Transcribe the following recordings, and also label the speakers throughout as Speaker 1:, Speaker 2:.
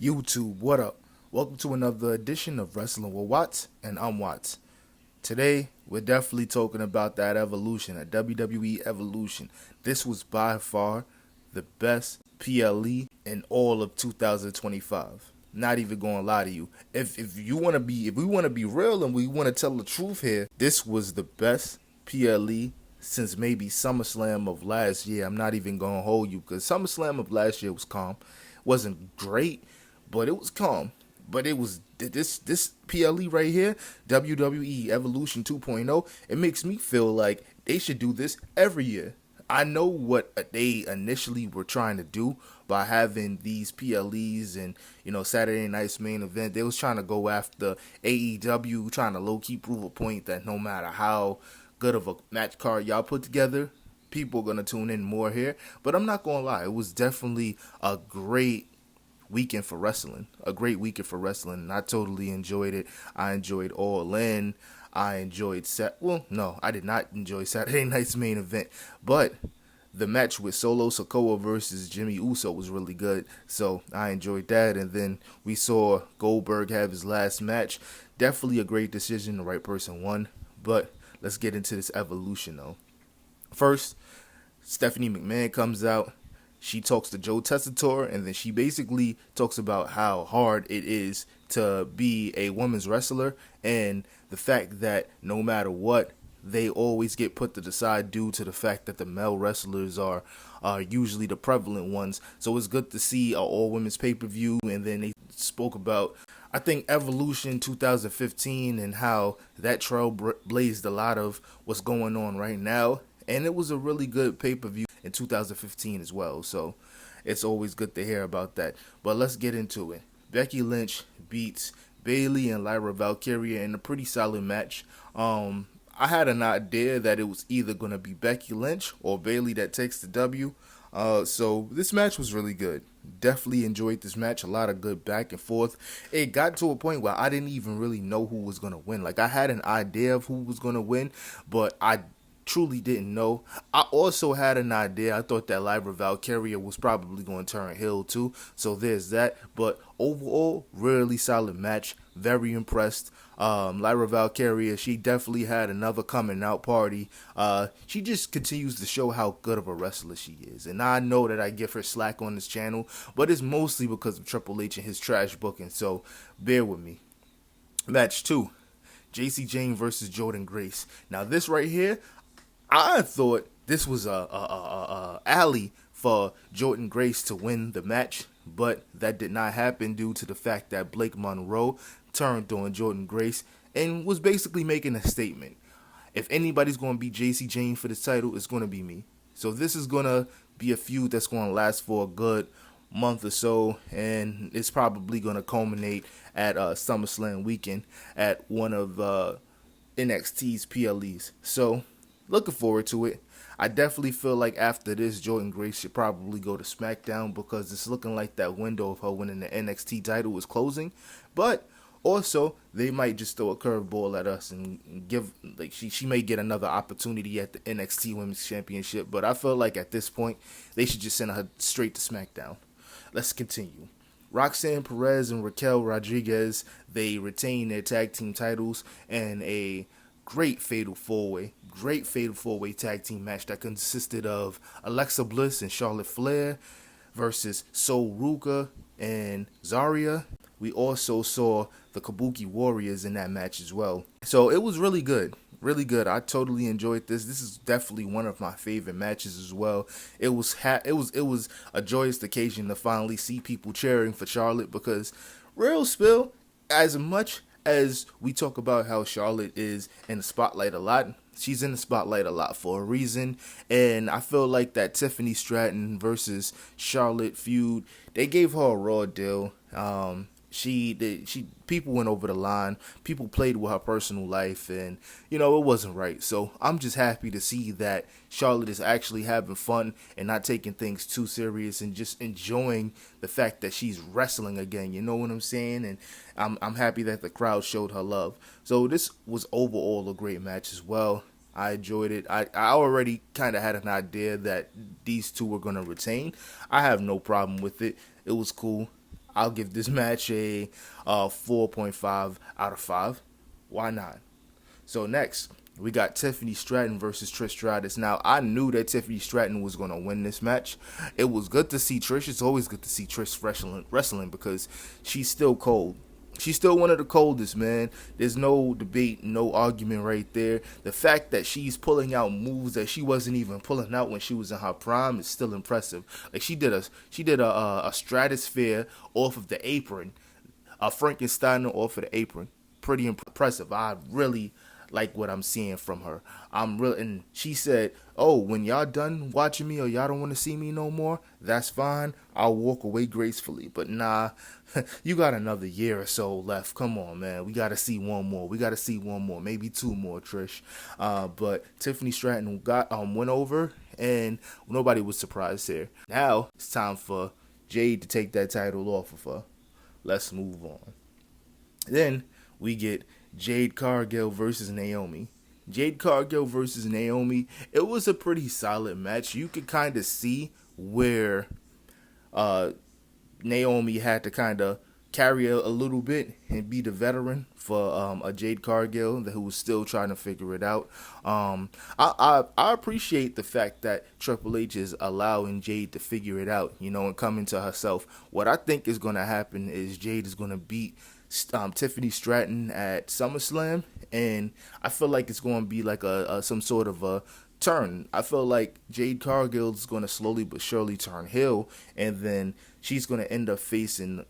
Speaker 1: YouTube, what up? Welcome to another edition of Wrestling with Watts, and I'm Watts. Today, we're definitely talking about that evolution, that WWE Evolution. This was by far the best PLE in all of 2025. Not even gonna lie to you. If we want to be real and we want to tell the truth here, this was the best PLE since maybe SummerSlam of last year. I'm not even gonna hold you because SummerSlam of last year was calm. Wasn't great, but it was calm. But it was this PLE right here, WWE Evolution 2.0. It makes me feel like they should do this every year. I know what they initially were trying to do by having these PLEs and Saturday Night's main event. They was trying to go after AEW, trying to low key prove a point that no matter how good of a match card y'all put together, people are gonna tune in more here. But I'm not gonna lie, it was definitely a great weekend for wrestling. A great weekend for wrestling, and I totally enjoyed it. I enjoyed All In. I enjoyed I did not enjoy Saturday Night's main event, but the match with Solo Sikoa versus Jimmy Uso was really good, so I enjoyed that. And then we saw Goldberg have his last match. Definitely a great decision. The right person won, but let's get into this evolution though. First, Stephanie McMahon comes out. She talks to Joe Tessitore, and then she basically talks about how hard it is to be a women's wrestler and the fact that no matter what, they always get put to the side due to the fact that the male wrestlers are usually the prevalent ones. So it's good to see an all-women's pay-per-view, and then they spoke about, I think, Evolution 2015 and how that trail blazed a lot of what's going on right now. And it was a really good pay-per-view in 2015 as well. So it's always good to hear about that. But let's get into it. Becky Lynch beats Bayley and Lyra Valkyria in a pretty solid match. I had an idea that it was either going to be Becky Lynch or Bayley that takes the W. So this match was really good. Definitely enjoyed this match. A lot of good back and forth. It got to a point where I didn't even really know who was going to win. Like, I had an idea of who was going to win, but I truly didn't know. I also had an idea. I thought that Lyra Valkyria was probably going to turn heel too. So there's that. But overall, really solid match. Very impressed. Lyra Valkyria, she definitely had another coming out party. She just continues to show how good of a wrestler she is. And I know that I give her slack on this channel, but it's mostly because of Triple H and his trash booking. So bear with me. Match 2. JC Jane versus Jordynne Grace. Now this right here, I thought this was a alley for Jordynne Grace to win the match, but that did not happen due to the fact that Blake Monroe turned on Jordynne Grace and was basically making a statement. If anybody's going to beat JC Jane for this title, it's going to be me. So this is going to be a feud that's going to last for a good month or so, and it's probably going to culminate at SummerSlam weekend at one of NXT's PLEs. So looking forward to it. I definitely feel like after this, Jordynne Grace should probably go to SmackDown because it's looking like that window of her winning the NXT title is closing. But also, they might just throw a curveball at us and give, like, she may get another opportunity at the NXT Women's Championship. But I feel like at this point, they should just send her straight to SmackDown. Let's continue. Roxanne Perez and Raquel Rodriguez, they retain their tag team titles in a great fatal four-way tag team match that consisted of Alexa Bliss and Charlotte Flair versus Sol Ruka and Zarya. We also saw the Kabuki Warriors in that match as well. So it was really good. Really good. I totally enjoyed this. This is definitely one of my favorite matches as well. It was a joyous occasion to finally see people cheering for Charlotte because, real spill, as much as we talk about how Charlotte is in the spotlight a lot, she's in the spotlight a lot for a reason. And I feel like that Tiffany Stratton versus Charlotte feud, they gave her a raw deal. People went over the line. People played with her personal life, and it wasn't right. So I'm just happy to see that Charlotte is actually having fun and not taking things too serious and just enjoying the fact that she's wrestling again. You know what I'm saying? And I'm happy that the crowd showed her love. So this was overall a great match as well. I enjoyed it. I already kind of had an idea that these two were going to retain. I have no problem with it. It was cool. I'll give this match a 4.5 out of 5. Why not? So next, we got Tiffany Stratton versus Trish Stratus. Now, I knew that Tiffany Stratton was going to win this match. It was good to see Trish. It's always good to see Trish wrestling because she's still cold. She's still one of the coldest, man. There's no debate, no argument right there. The fact that she's pulling out moves that she wasn't even pulling out when she was in her prime is still impressive. Like she did a stratosphere off of the apron, a Frankenstein off of the apron. Pretty impressive. I really like what I'm seeing from her. And she said, "Oh, when y'all done watching me or y'all don't want to see me no more, that's fine. I'll walk away gracefully." But nah, you got another year or so left. Come on, man. We got to see one more. We got to see one more, maybe two more, Trish. But Tiffany Stratton went over, and nobody was surprised here. Now it's time for Jade to take that title off of her. Let's move on. Then we get Jade Cargill versus Naomi. Jade Cargill versus Naomi. It was a pretty solid match. You could kind of see where Naomi had to kind of carry a little bit and be the veteran for a Jade Cargill who was still trying to figure it out. I appreciate the fact that Triple H is allowing Jade to figure it out, and come into herself. What I think is going to happen is Jade is going to beat Tiffany Stratton at SummerSlam, and I feel like it's going to be like some sort of a turn. I feel like Jade Cargill is going to slowly but surely turn heel, and then she's going to end up facing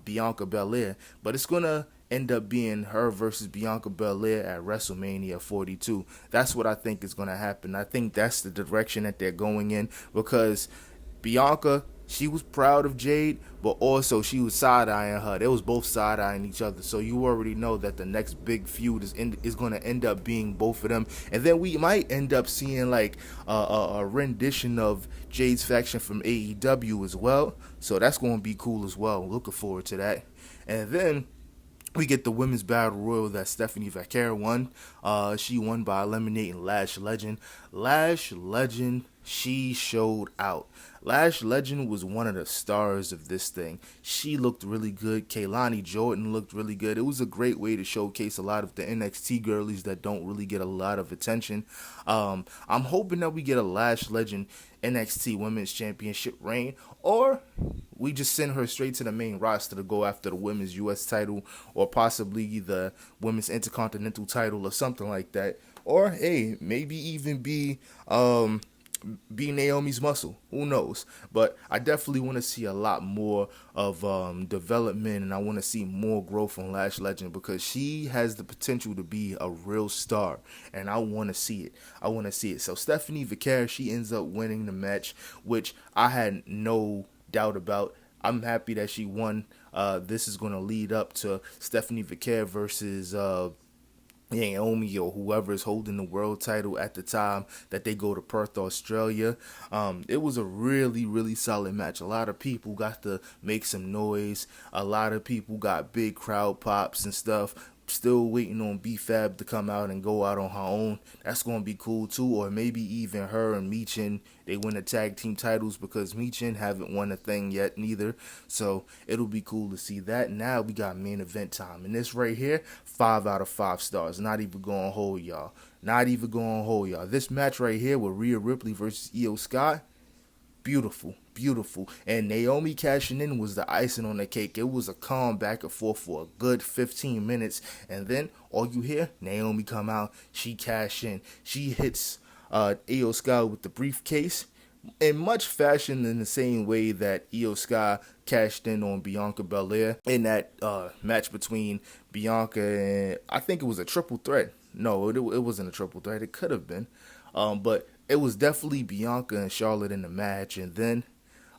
Speaker 1: Bianca Belair, but it's going to end up being her versus Bianca Belair at WrestleMania 42. That's what I think is going to happen. I think that's the direction that they're going in, because Bianca, she was proud of Jade, but also she was side-eyeing her. They was both side-eyeing each other. So you already know that the next big feud is going to end up being both of them. And then we might end up seeing like a rendition of Jade's faction from AEW as well. So that's going to be cool as well. Looking forward to that. And then we get the women's battle royal that Stephanie Vaquer won. She won by eliminating Lash Legend. Lash Legend, she showed out. Lash Legend was one of the stars of this thing. She looked really good. Kaylani Jordan looked really good. It was a great way to showcase a lot of the NXT girlies that don't really get a lot of attention. I'm hoping that we get a Lash Legend NXT Women's Championship reign, or we just send her straight to the main roster to go after the Women's US title, or possibly the Women's Intercontinental title or something like that. Or, hey, maybe even be Naomi's muscle. Who knows? But I definitely want to see a lot more of development, and I want to see more growth on Lash Legend, because she has the potential to be a real star, and I want to see it. I want to see it. So Stephanie Vaquer, she ends up winning the match, which I had no doubt about. I'm happy that she won. This is going to lead up to Stephanie Vaquer versus Naomi or whoever is holding the world title at the time that they go to Perth, Australia. It was a really, really solid match. A lot of people got to make some noise. A lot of people got big crowd pops and stuff. Still waiting on B-Fab to come out and go out on her own. That's going to be cool too. Or maybe even her and Michin, they win the tag team titles, because Michin haven't won a thing yet neither. So it'll be cool to see that. Now we got main event time. And this right here, 5 out of 5 stars. Not even going to hold y'all. Not even going to hold y'all. This match right here with Rhea Ripley versus Io Sky, beautiful, beautiful. And Naomi cashing in was the icing on the cake. It was a calm back and forth for a good 15 minutes. And then all you hear, Naomi come out, she cash in. She hits Io Sky with the briefcase in much fashion, in the same way that Io Sky cashed in on Bianca Belair in that match between Bianca and, I think it was a triple threat. No, it wasn't a triple threat. It could have been. But it was definitely Bianca and Charlotte in the match, and then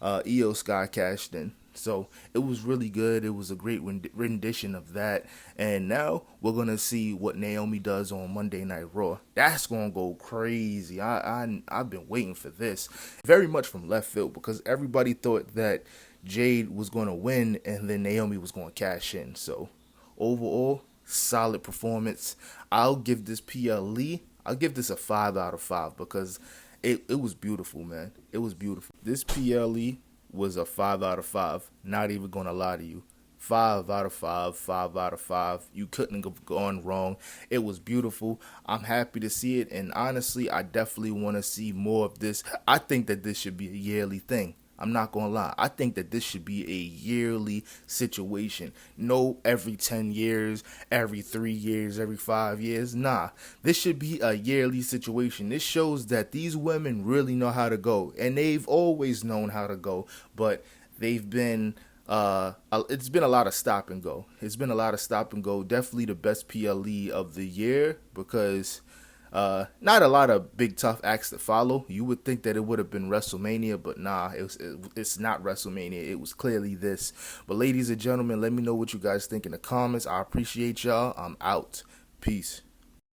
Speaker 1: Io Sky cashed in. So it was really good. It was a great rendition of that. And now we're going to see what Naomi does on Monday Night Raw. That's going to go crazy. I've been waiting for this. Very much from left field, because everybody thought that Jade was going to win and then Naomi was going to cash in. So overall, solid performance. I'll give this PLE, I'll give this a 5 out of 5, because it was beautiful, man. It was beautiful. This PLE was a 5 out of 5. Not even gonna lie to you. 5 out of 5, 5 out of 5. You couldn't have gone wrong. It was beautiful. I'm happy to see it, and honestly, I definitely want to see more of this. I think that this should be a yearly thing. I'm not gonna lie. I think that this should be a yearly situation. No, every 10 years, every 3 years, every 5 years. Nah, this should be a yearly situation. This shows that these women really know how to go, and they've always known how to go, but they've been it's been a lot of stop and go. It's been a lot of stop and go. Definitely the best PLE of the year because not a lot of big tough acts to follow. You would think that it would have been WrestleMania, but nah, it's not WrestleMania. It was clearly this. But ladies and gentlemen, let me know what you guys think in the comments. I appreciate y'all. I'm out. Peace.